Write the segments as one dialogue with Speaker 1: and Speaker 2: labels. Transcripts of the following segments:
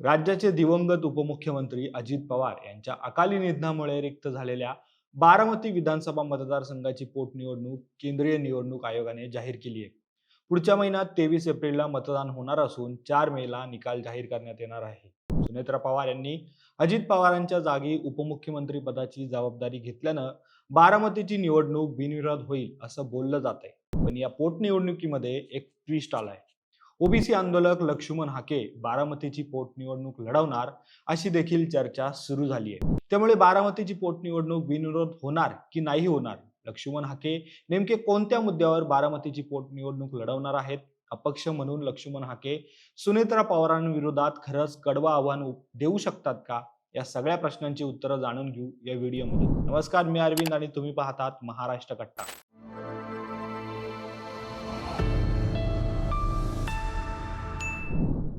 Speaker 1: राज्याचे दिवंगत उपमुख्यमंत्री अजित पवार यांच्या अकाली निधनामुळे रिक्त झालेल्या बारामती विधानसभा मतदारसंघाची पोटनिवडणूक केंद्रीय निवडणूक आयोगाने जाहीर केली आहे. पुढच्या महिन्यात 23 एप्रिलला मतदान होणार असून 4 मेला निकाल जाहीर करण्यात येणार आहे. सुनेत्रा पवार यांनी अजित पवारांच्या जागी उपमुख्यमंत्री पदाची जबाबदारी घेतल्यानं बारामतीची निवडणूक बिनविरोध होईल असं बोललं जात आहे. पण या पोटनिवडणुकीमध्ये एक ट्विस्ट आलाय. ओबीसी आंदोलक लक्ष्मण हाके बारामतीची पोटनिवडणूक लढवणार अशी देखील चर्चा सुरू झाली आहे. त्यामुळे बारामतीची पोटनिवडणूक बिनविरोध होणार की नाही होणार? लक्ष्मण हाके नेमके कोणत्या मुद्द्यावर बारामतीची पोटनिवडणूक लढवणार आहेत? अपक्ष म्हणून लक्ष्मण हाके सुनेत्रा पवारांविरोधात खरंच कडवं आव्हान देऊ शकतात का? या सगळ्या प्रश्नांची उत्तरं जाणून घेऊ या व्हिडिओमध्ये. नमस्कार, मी अरविंद आणि तुम्ही पाहतात महाराष्ट्र कट्टा.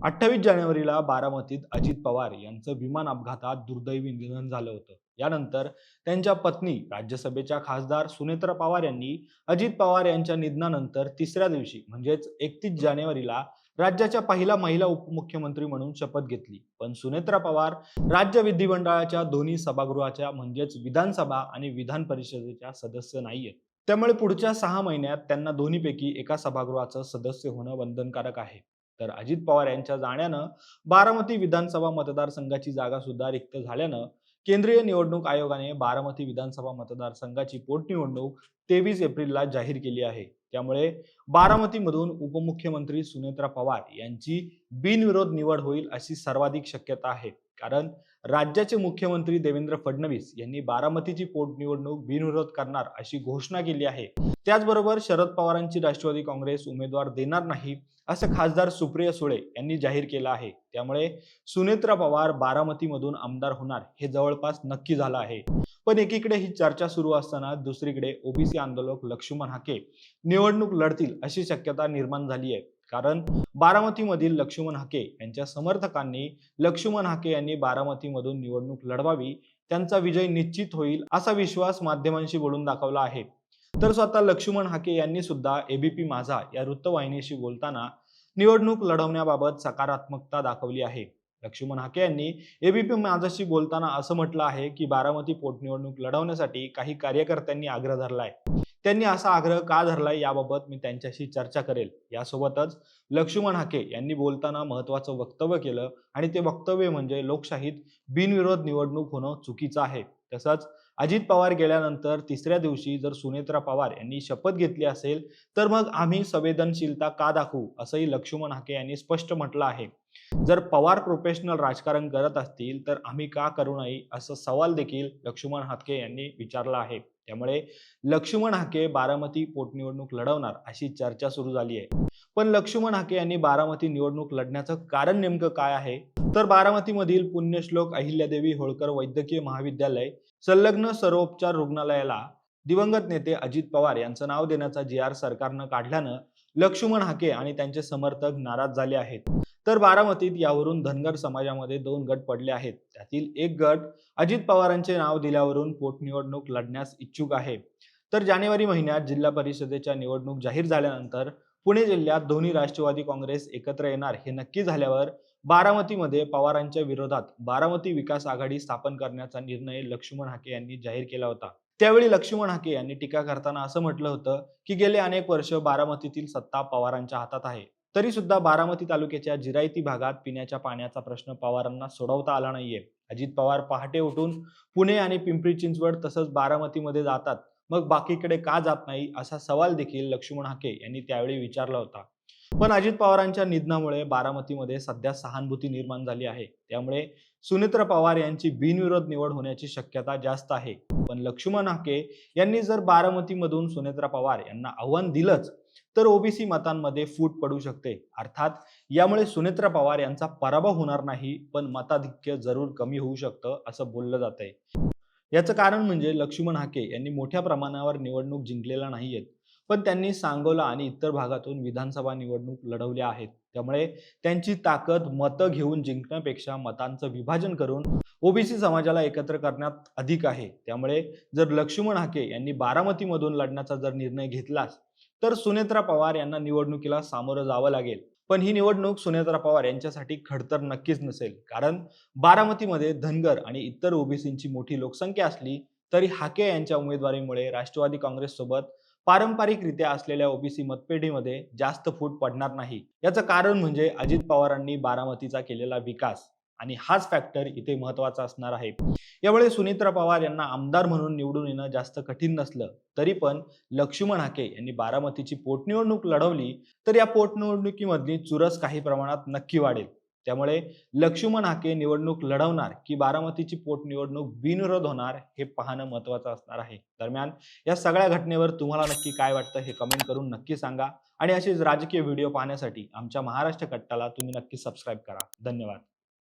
Speaker 1: 28 जानेवारीला बारामतीत अजित पवार यांचं विमान अपघातात दुर्दैवी निधन झालं होतं. यानंतर त्यांच्या पत्नी राज्यसभेच्या खासदार सुनेत्रा पवार यांनी अजित पवार यांच्या निधनानंतर तिसऱ्या दिवशी म्हणजेच 31 जानेवारीला राज्याच्या पहिला महिला उपमुख्यमंत्री म्हणून शपथ घेतली. पण सुनेत्रा पवार राज्य विधिमंडळाच्या दोन्ही सभागृहाच्या म्हणजेच विधानसभा आणि विधान परिषदेच्या सदस्य नाहीयेत. त्यामुळे पुढच्या 6 महिन्यात त्यांना दोन्हीपैकी एका सभागृहाचं सदस्य होणं बंधनकारक आहे. तर अजित पवार यांच्या जाण्यानं बारामती विधानसभा मतदारसंघाची जागा सुद्धा रिक्त झाल्यानं केंद्रीय निवडणूक आयोगाने बारामती विधानसभा मतदारसंघाची पोटनिवडणूक 23 एप्रिलला जाहीर केली आहे. त्यामुळे बारामतीमधून उपमुख्यमंत्री सुनेत्रा पवार यांची बिनविरोध निवड होईल अशी सर्वाधिक शक्यता आहे. कारण राज्याचे मुख्यमंत्री देवेंद्र फडणवीस यांनी बारामतीची पोटनिवडणूक बिनविरोध करणार अशी घोषणा केली आहे. त्याचबरोबर शरद पवारांची राष्ट्रवादी काँग्रेस उमेदवार देणार नाही असं खासदार सुप्रिया सुळे यांनी जाहीर केलं आहे. त्यामुळे सुनेत्रा पवार बारामतीमधून आमदार होणार हे जवळपास नक्की झालं आहे. पण एकीकडे ही चर्चा सुरू असताना दुसरीकडे ओबीसी आंदोलक लक्ष्मण हाके निवडणूक लढतील अशी शक्यता निर्माण झाली आहे. कारण बारामतीमधील लक्ष्मण हाके यांच्या समर्थकांनी लक्ष्मण हाके यांनी बारामतीमधून निवडणूक लढवावी, त्यांचा विजय निश्चित होईल असा विश्वास माध्यमांशी बोलून दाखवला आहे. तर स्वतः लक्ष्मण हाके यांनी सुद्धा एबीपी माझा या वृत्तवाहिनीशी बोलताना निवडणूक लढवण्याबाबत सकारात्मकता दाखवली आहे. लक्ष्मण हाके यांनी एबीपी माझाशी बोलताना असं म्हटलं आहे की बारामती पोटनिवडणूक लढवण्यासाठी काही कार्यकर्त्यांनी आग्रह धरलाय. त्यांनी असा आग्रह का धरलाय याबाबत मी त्यांच्याशी चर्चा करेल. यासोबतच लक्ष्मण हाके यांनी बोलताना महत्त्वाचं वक्तव्य केलं आणि ते वक्तव्य म्हणजे लोकशाहीत बिनविरोध निवडणूक होणं चुकीचं आहे. तसंच अजित पवार गेल्यानंतर तिसऱ्या दिवशी जर सुनेत्रा पवार यांनी शपथ घेतली असेल तर मग आम्ही संवेदनशीलता का दाखवू असंही लक्ष्मण हाके यांनी स्पष्ट म्हटलं आहे. जर पवार प्रोफेशनल राजकारण करत असतील तर आम्ही का करू नये असा सवाल देखील लक्ष्मण हाके यांनी विचारला आहे. त्यामुळे लक्ष्मण हाके बारामती पोटनिवडणूक लढवणार अशी चर्चा सुरू झाली आहे. पण लक्ष्मण हाके यांनी बारामती निवडणूक लढण्याचं कारण नेमकं काय आहे? तर बारामतीमधील पुण्यश्लोक अहिल्यादेवी होळकर वैद्यकीय महाविद्यालय संलग्न सर्वोपचार रुग्णालयाला दिवंगत नेते अजित पवार यांचं नाव देण्याचा जी.आर. सरकारनं काढल्यानं लक्ष्मण हाके आणि त्यांचे समर्थक नाराज झाले आहेत. तर बारामतीत यावरून धनगर समाजामध्ये 2 गट पडले आहेत. त्यातील एक गट अजित पवारांचे नाव दिल्यावरून पोटनिवडणूक लढण्यास इच्छुक आहे. तर जानेवारी महिन्यात जिल्हा परिषदेच्या निवडणूक जाहीर झाल्यानंतर पुणे जिल्ह्यात दोन्ही राष्ट्रवादी काँग्रेस एकत्र येणार हे नक्की झाल्यावर बारामतीमध्ये पवारांच्या विरोधात बारामती विकास आघाडी स्थापन करण्याचा निर्णय लक्ष्मण हाके यांनी जाहीर केला होता. त्यावेळी लक्ष्मण हाके यांनी टीका करताना असं म्हटलं होतं की गेले अनेक वर्ष बारामतीतील सत्ता पवारांच्या हातात आहे. तरी सुद्धा बारामती तालुक्याच्या जिरायती भागात पिण्याच्या पाण्याचा प्रश्न पवारांना सोडवता आला नाहीये. अजित पवार पहाटे उठून पुणे आणि पिंपरी चिंचवड तसंच बारामतीमध्ये जातात, मग बाकीकडे का जात नाही असा सवाल देखील लक्ष्मण हाके यांनी त्यावेळी विचारला होता. पण अजित पवारांच्या निधनामुळे बारामतीमध्ये सध्या सहानुभूती निर्माण झाली आहे. त्यामुळे सुनेत्रा पवार यांची बिनविरोध निवड होण्याची शक्यता जास्त आहे. पण लक्ष्मण हाके यांनी जर बारामतीमधून सुनेत्रा पवार यांना आव्हान दिलंच तर ओबीसी मतांमध्ये फूट पडू शकते. अर्थात यामुळे सुनेत्रा पवार यांचा पराभव होणार नाही, पण मताधिक्य जरूर कमी होऊ शकतं असं बोललं जातंय. याचं कारण म्हणजे लक्ष्मण हाके यांनी मोठ्या प्रमाणावर निवडणूक जिंकलेल्या नाहीयेत, पण त्यांनी सांगोला आणि इतर भागातून विधानसभा निवडणूक लढवल्या आहेत. त्यामुळे त्यांची ताकद मतं घेऊन जिंकण्यापेक्षा मतांचं विभाजन करून ओबीसी समाजाला एकत्र करण्यात अधिक आहे. त्यामुळे जर लक्ष्मण हाके यांनी बारामतीमधून लढण्याचा जर निर्णय घेतलाच तर सुनेत्रा पवार यांना निवडणुकीला सामोरं जावं लागेल. पण ही निवडणूक सुनेत्रा पवार यांच्यासाठी खडतर नक्कीच नसेल. कारण बारामतीमध्ये धनगर आणि इतर ओबीसींची मोठी लोकसंख्या असली तरी हाके यांच्या उमेदवारीमुळे राष्ट्रवादी काँग्रेससोबत पारंपरिकरित्या असलेल्या ओबीसी मतपेढीमध्ये जास्त फूट पडणार नाही. याचं कारण म्हणजे अजित पवारांनी बारामतीचा केलेला विकास आणि हाच फॅक्टर इथे महत्त्वाचा असणार आहे. यामुळे सुनेत्रा पवार यांना आमदार म्हणून निवडून येणं जास्त कठीण नसलं तरी पण लक्ष्मण हाके यांनी बारामतीची पोटनिवडणूक लढवली तर या पोटनिवडणुकीमधली चुरस काही प्रमाणात नक्की वाढेल. त्यामुळे लक्ष्मण हाके निवडणूक लढवणार की बारामतीची पोटनिवडणूक बिनविरोध होणार हे पाहणं महत्त्वाचं असणार आहे. दरम्यान या सगळ्या घटनेवर तुम्हाला नक्की काय वाटतं हे कमेंट करून नक्की सांगा आणि असेच राजकीय व्हिडिओ पाहण्यासाठी आमच्या महाराष्ट्र कट्टाला तुम्ही नक्की सबस्क्राईब करा. धन्यवाद.